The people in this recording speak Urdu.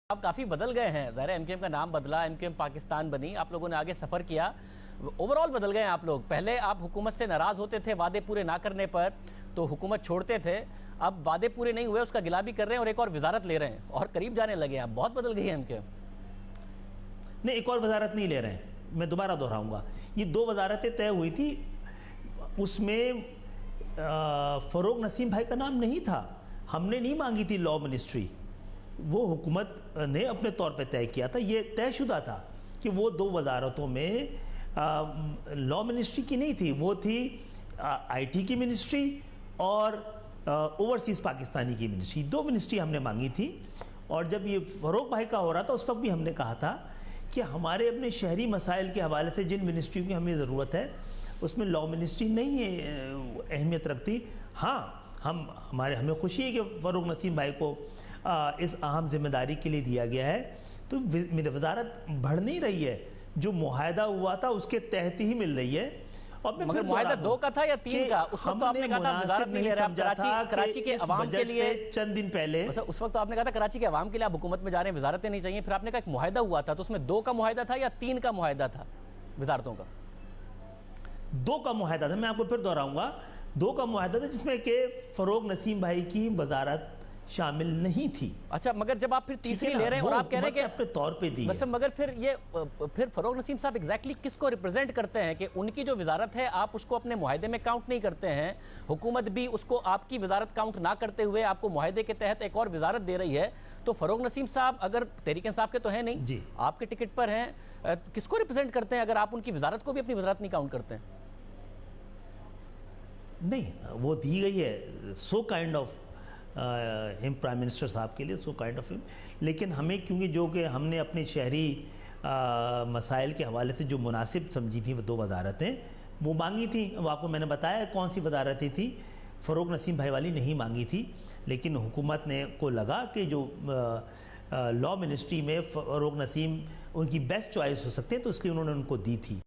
آپ کافی بدل گئے ہیں. ظاہر ہے ایم کیو ایم کا نام بدلا, ایم کیو ایم پاکستان بنی, آپ لوگوں نے آگے سفر کیا, اوور آل بدل گئے ہیں آپ لوگ. پہلے آپ حکومت سے ناراض ہوتے تھے وعدے پورے نہ کرنے پر تو حکومت چھوڑتے تھے, اب وعدے پورے نہیں ہوئے اس کا گلا بھی کر رہے ہیں اور ایک اور وزارت لے رہے ہیں اور قریب جانے لگے ہیں. آپ بہت بدل گئی ہے ایم کیو ایم. نہیں, ایک اور وزارت نہیں لے رہے ہیں, میں دوبارہ دہراؤں گا. یہ 2 وزارتیں طے ہوئی تھی, اس میں فروغ نسیم بھائی کا نام نہیں تھا. ہم نے نہیں مانگی تھی لاء منسٹری, وہ حکومت نے اپنے طور پہ طے کیا تھا. یہ طے شدہ تھا کہ وہ 2 وزارتوں میں لاء منسٹری کی نہیں تھی, وہ تھی آئی ٹی کی منسٹری اور اوورسیز پاکستانی کی منسٹری. 2 منسٹری ہم نے مانگی تھی. اور جب یہ فروغ بھائی کا ہو رہا تھا اس وقت بھی ہم نے کہا تھا کہ ہمارے اپنے شہری مسائل کے حوالے سے جن منسٹریوں کی ہمیں ضرورت ہے اس میں لاء منسٹری نہیں اہمیت رکھتی. ہاں, ہمیں خوشی ہے کہ فروغ نسیم بھائی کو اس اہم ذمہ داری کے لیے دیا گیا ہے. تو میری وزارت بڑھ نہیں رہی ہے, جو معاہدہ ہوا تھا اس کے تحت ہی مل رہی ہے. مگر معاہدہ 2 کا تھا یا 3 کا؟ اس وقت تو آپ نے کہا تھا وزارت نہیں لے رہا, کراچی کے عوام کے لیے چند دن پہلے اس وقت تو آپ نے کہا تھا کراچی کے عوام کے لیے آپ حکومت میں جا رہے ہیں, وزارتیں نہیں چاہیے. پھر آپ نے کہا ایک معاہدہ ہوا تھا, تو اس میں 2 کا معاہدہ تھا یا 3 کا معاہدہ تھا وزارتوں کا؟ 2 کا معاہدہ تھا. میں آپ کو پھر دہراؤں گا, 2 کا معاہدہ تھا جس میں کہ فروغ نسیم بھائی کی وزارت شامل نہیں تھی. اچھا, مگر جب آپ پھر تیسری لے رہے ہیں اور آپ کہہ رہے ہیں کہ اپنے طور پہ دی ہے, مگر پھر فروغ نسیم صاحب ایگزیکٹلی کس کو ریپرزینٹ کرتے ہیں کہ ان کی جو وزارت ہے آپ اس کو اپنے معاہدے میں کاؤنٹ نہیں کرتے ہیں, حکومت بھی اس کو آپ کی وزارت کاؤنٹ نہ کرتے ہوئے آپ کو معاہدے کے تحت ایک اور وزارت دے رہی ہے, تو فروغ نسیم صاحب اگر تحریک انصاف کے تو ہیں نہیں جی, آپ کے ٹکٹ پر ہیں, کس کو ریپرزینٹ کرتے ہیں اگر آپ ان کی وزارت کو بھی اپنی وزارت نہیں کاؤنٹ کرتے ہیں؟ نہیں, وہ دی گئی ہے so kind of prime minister صاحب کے لیے, سو کائنڈ آف ہم. لیکن ہمیں کیونکہ جو کہ ہم نے اپنے شہری مسائل کے حوالے سے جو مناسب سمجھی تھی وہ 2 وزارتیں وہ مانگی تھیں. وہ آپ کو میں نے بتایا کون سی وزارتیں تھیں. فروغ نسیم بھائی والی نہیں مانگی تھی, لیکن حکومت نے کو لگا کہ جو لاء منسٹری میں فروغ نسیم ان کی بیسٹ چوائس ہو سکتے ہیں, تو اس لیے انہوں نے ان کو دی تھی.